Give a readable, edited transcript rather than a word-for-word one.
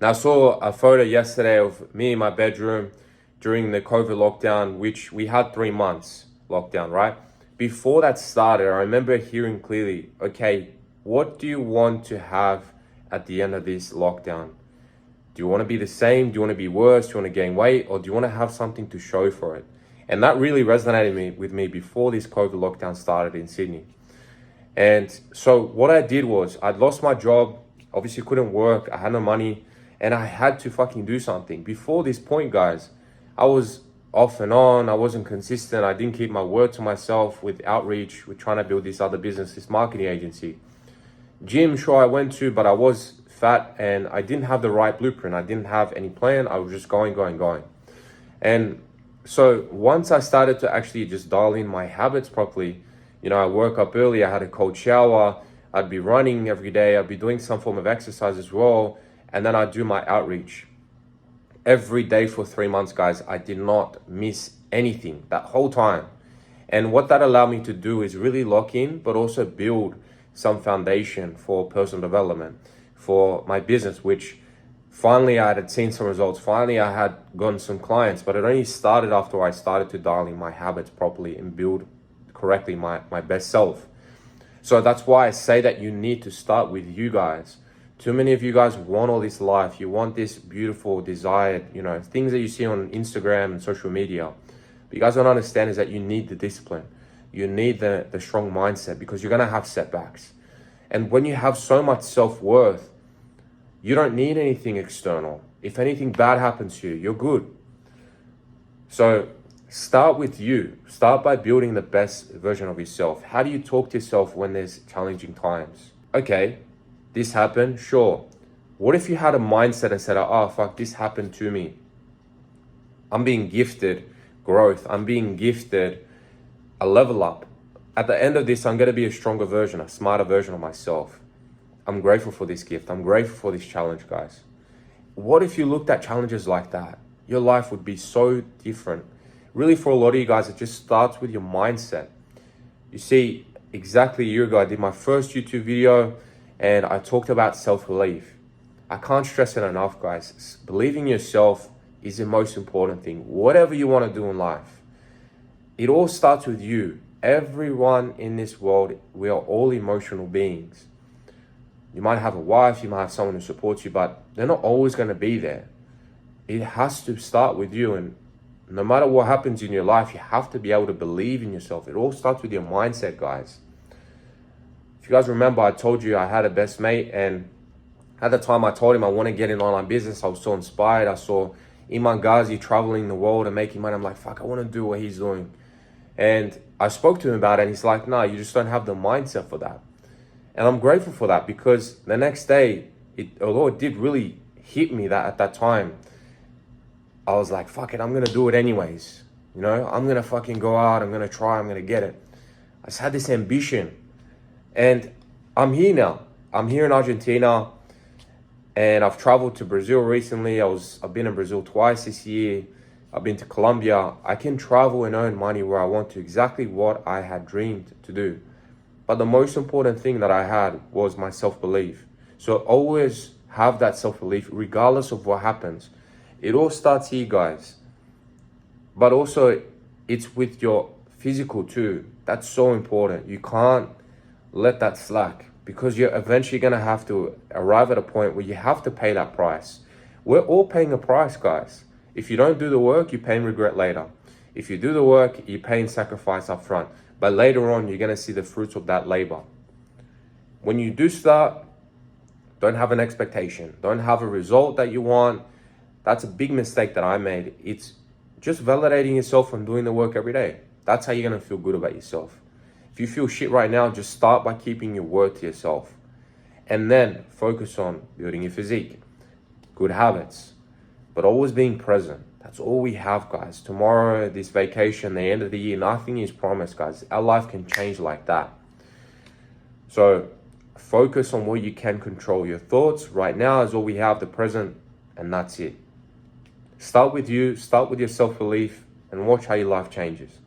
Now, I saw a photo yesterday of me in my bedroom during the COVID lockdown, which we had 3 months lockdown, right? Before that started, I remember hearing clearly, okay, what do you want to have at the end of this lockdown? Do you want to be the same? Do you want to be worse? Do you want to gain weight? Or do you want to have something to show for it? And that really resonated with me before this COVID lockdown started in Sydney. And so what I did was I'd lost my job, obviously couldn't work, I had no money, and I had to fucking do something. Before this point, guys, I was off and on, I wasn't consistent, I didn't keep my word to myself with outreach, with trying to build this other business, this marketing agency. Gym, sure, I went to, but I was fat and I didn't have the right blueprint. I didn't have any plan. I was just going. And so once I started to actually just dial in my habits properly, I woke up early, I had a cold shower, I'd be running every day, I'd be doing some form of exercise as well, and then I'd do my outreach. Every day for 3 months, guys, I did not miss anything that whole time. And what that allowed me to do is really lock in, but also build some foundation for personal development, for my business, which finally I had seen some results. Finally, I had gotten some clients, but it only started after I started to dial in my habits properly and build correctly my best self. So that's why I say that you need to start with you guys. Too many of you guys want all this life. You want this beautiful, desired, things that you see on Instagram and social media. But you guys don't understand is that you need the discipline. You need the strong mindset, because you're going to have setbacks. And when you have so much self-worth, you don't need anything external. If anything bad happens to you, you're good. So start with you. Start by building the best version of yourself. How do you talk to yourself when there's challenging times? Okay, this happened, sure. What if you had a mindset and said, oh, fuck, this happened to me. I'm being gifted growth. I'm being gifted a level up. At the end of this, I'm going to be a stronger version, a smarter version of myself. I'm grateful for this gift. I'm grateful for this challenge, guys. What if you looked at challenges like that? Your life would be so different. Really, for a lot of you guys, it just starts with your mindset. You see, exactly a year ago, I did my first YouTube video and I talked about self-belief. I can't stress it enough, guys. Believing in yourself is the most important thing. Whatever you want to do in life, it all starts with you. Everyone in this world, we are all emotional beings. You might have a wife, you might have someone who supports you, but they're not always going to be there. It has to start with you, and no matter what happens in your life, you have to be able to believe in yourself. It all starts with your mindset, guys. If you guys remember, I told you I had a best mate, and at the time I told him I want to get in online business. I was so inspired. I saw Iman Ghazi traveling the world and making money. I'm like, fuck, I want to do what he's doing. And I spoke to him about it, and he's like, no, you just don't have the mindset for that. And I'm grateful for that, because the next day, although it did really hit me that at that time, I was like, fuck it, I'm going to do it anyways. I'm going to fucking go out, I'm going to try, I'm going to get it. I just had this ambition. And I'm here now. I'm here in Argentina, and I've traveled to Brazil recently. I've been in Brazil twice this year. I've been to Colombia. I can travel and earn money where I want to, exactly what I had dreamed to do. But the most important thing that I had was my self-belief. So always have that self-belief regardless of what happens. It all starts here, guys. But also, it's with your physical too. That's so important. You can't let that slack, because you're eventually going to have to arrive at a point where you have to pay that price. We're all paying a price, guys. If you don't do the work, you pay in regret later. If you do the work, you pay in sacrifice up front. But later on, you're going to see the fruits of that labor. When you do start, don't have an expectation. Don't have a result that you want. That's a big mistake that I made. It's just validating yourself and doing the work every day. That's how you're going to feel good about yourself. If you feel shit right now, just start by keeping your word to yourself. And then focus on building your physique, good habits, but always being present. That's all we have, guys. Tomorrow, this vacation, the end of the year, nothing is promised, guys. Our life can change like that. So focus on what you can control. Your thoughts right now is all we have, the present, and that's it. Start with you, start with your self-belief, and watch how your life changes.